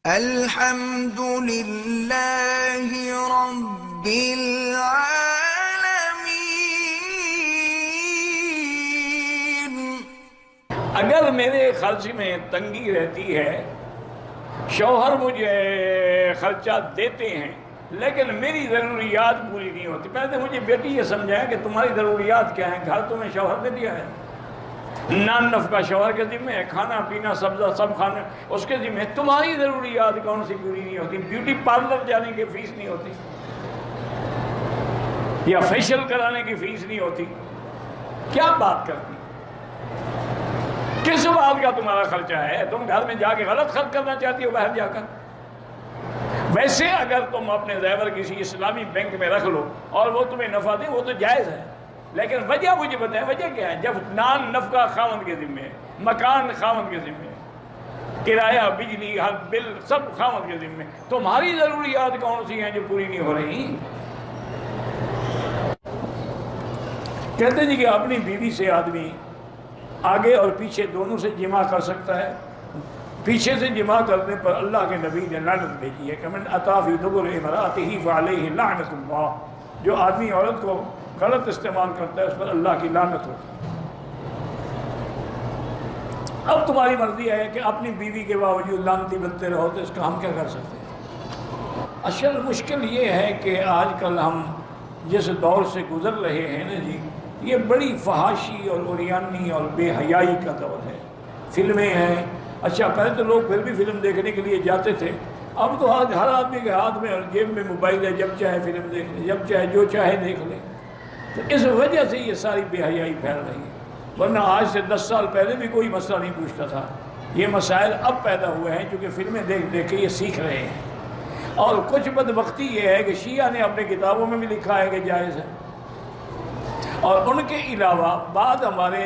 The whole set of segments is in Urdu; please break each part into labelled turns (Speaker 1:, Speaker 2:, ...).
Speaker 1: الحمد للہ رب العالمین۔
Speaker 2: اگر میرے خرچ میں تنگی رہتی ہے، شوہر مجھے خرچہ دیتے ہیں لیکن میری ضروریات پوری نہیں ہوتی، پہلے مجھے بیٹی یہ سمجھائیں کہ تمہاری ضروریات کیا ہیں۔ گھر تمہیں شوہر نے دیا ہے، نان نفقہ شوہر کے ذمہ ہے، کھانا پینا سبزہ سب کھانا اس کے ذمہ ہے۔ تمہاری ضروریات کون سی پوری نہیں ہوتی؟ بیوٹی پارلر جانے کی فیس نہیں ہوتی، یا فیشل کرانے کی فیس نہیں ہوتی، کیا بات کرتی؟ کس بات کا تمہارا خرچہ ہے؟ تم گھر میں جا کے غلط خرچ کرنا چاہتی ہو باہر جا کر؟ ویسے اگر تم اپنے زیور کسی اسلامی بینک میں رکھ لو اور وہ تمہیں نفع دے، وہ تو جائز ہے، لیکن وجہ مجھے بتائیں، وجہ کیا ہے؟ جب نان نفقہ خاوند کے ذمہ ہے، مکان خاوند کے ذمہ ہے، کرایہ بجلی ہر بل سب خاوند کے ذمہ ہے، تمہاری ضروریات کون سی ہیں جو پوری نہیں ہو رہی؟ کہتے جی کہ اپنی بیوی سے آدمی آگے اور پیچھے دونوں سے جمع کر سکتا ہے۔ پیچھے سے جمع کرنے پر اللہ کے نبی نے لعنت بھیجی ہے کہ من اتی فی دبر امرأتہ فعلیہ لعنت اللہ، جو آدمی عورت کو غلط استعمال کرتا ہے اس پر اللہ کی لعنت ہوتی ہے۔ اب تمہاری مرضی ہے کہ اپنی بیوی کے باوجود لعنتی بنتے رہو، تو اس کا ہم کیا کر سکتے ہیں؟ اصل مشکل یہ ہے کہ آج کل ہم جس دور سے گزر رہے ہیں نا جی، یہ بڑی فحاشی اور عریانی اور بے حیائی کا دور ہے۔ فلمیں ہیں، اچھا پہلے تو لوگ پھر بھی فلم دیکھنے کے لیے جاتے تھے، اب تو آج ہر آدمی کے ہاتھ میں اور جیب میں موبائل ہے، جب چاہے فلم دیکھ لے، جب چاہے جو چاہے دیکھ لے۔ تو اس وجہ سے یہ ساری بے حیائی پھیل رہی ہے، ورنہ آج سے 10 سال پہلے بھی کوئی مسئلہ نہیں پوچھتا تھا۔ یہ مسائل اب پیدا ہوئے ہیں کیونکہ فلمیں دیکھ دیکھ کے یہ سیکھ رہے ہیں۔ اور کچھ بدبختی یہ ہے کہ شیعہ نے اپنے کتابوں میں بھی لکھا ہے کہ جائز ہے، اور ان کے علاوہ بعد ہمارے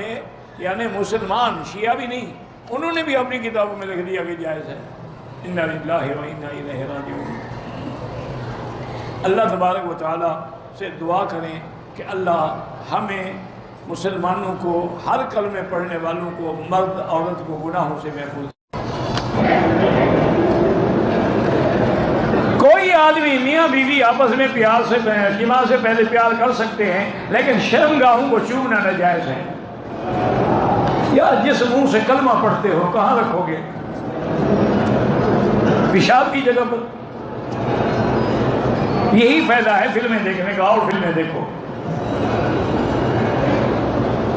Speaker 2: یعنی مسلمان شیعہ بھی نہیں، انہوں نے بھی اپنی کتابوں میں لکھ دیا کہ جائز ہے۔ انا للہ و انا الیہ راجعون۔ اللہ تبارک و تعالیٰ سے دعا کریں کہ اللہ ہمیں مسلمانوں کو، ہر کلمے پڑھنے والوں کو، مرد عورت کو گناہوں سے محفوظ۔ کوئی آدمی میاں بیوی آپس میں پیار سے جماع سے پہلے پیار کر سکتے ہیں، لیکن شرمگاہوں کو چومنا ناجائز ہے۔ یا جس منہ سے کلمہ پڑھتے ہو کہاں رکھو گے؟ پیشاب کی جگہ پر؟ یہی فائدہ ہے فلمیں دیکھنے کا، اور فلمیں دیکھو۔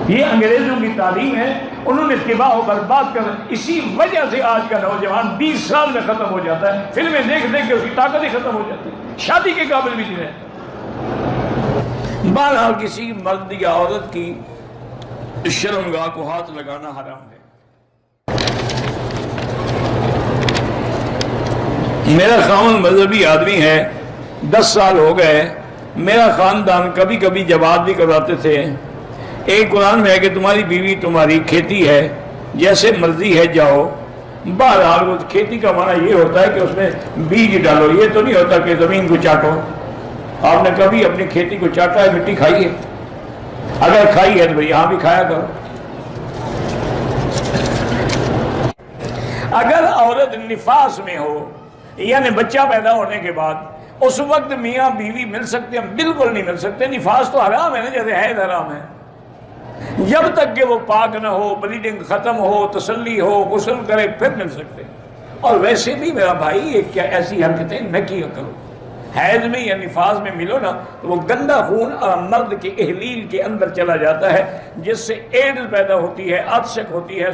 Speaker 2: یہ انگریزوں کی تعلیم ہے، انہوں نے تباہ و برباد کر، اسی وجہ سے آج کا نوجوان 20 سال میں ختم ہو جاتا ہے، فلمیں دیکھ دیکھ کے اس کی طاقت ہی ختم ہو جاتی ہے، شادی کے قابل بھی نہیں رہتا۔ بہرحال کسی مرد یا عورت کی شرمگاہ کو ہاتھ لگانا حرام ہے۔ میرا خاوند مذہبی آدمی ہے، 10 سال ہو گئے، میرا خاندان کبھی کبھی جب بھی کراتے تھے۔ ایک قرآن میں ہے کہ تمہاری بیوی تمہاری کھیتی ہے، جیسے مرضی ہے جاؤ۔ بہرحال وہ کھیتی کا معنی یہ ہوتا ہے کہ اس میں بیج ڈالو، یہ تو نہیں ہوتا کہ زمین کو چاٹو۔ آپ نے کبھی اپنی کھیتی کو چاٹا ہے؟ مٹی کھائی ہے؟ اگر کھائی ہے تو یہاں بھی کھایا کرو۔ اگر عورت نفاس میں ہو یعنی بچہ پیدا ہونے کے بعد، اس وقت میاں بیوی مل سکتے ہیں؟ بالکل نہیں مل سکتے، نفاس تو حرام ہے نا، جیسے حیض حرام ہے۔ جب تک کہ وہ پاک نہ ہو، بلیڈنگ ختم ہو، تسلی ہو، غسل کرے، پھر مل سکتے ہیں۔ اور ویسے بھی میرا بھائی یہ کیا ایسی حرکتیں نہ کیا کرو۔ حیض میں یا نفاس میں ملو نا تو وہ گندا خون مرد کے احلیل کے اندر چلا جاتا ہے، جس سے ایڈز پیدا ہوتی ہے، عطشت ہوتی ہے۔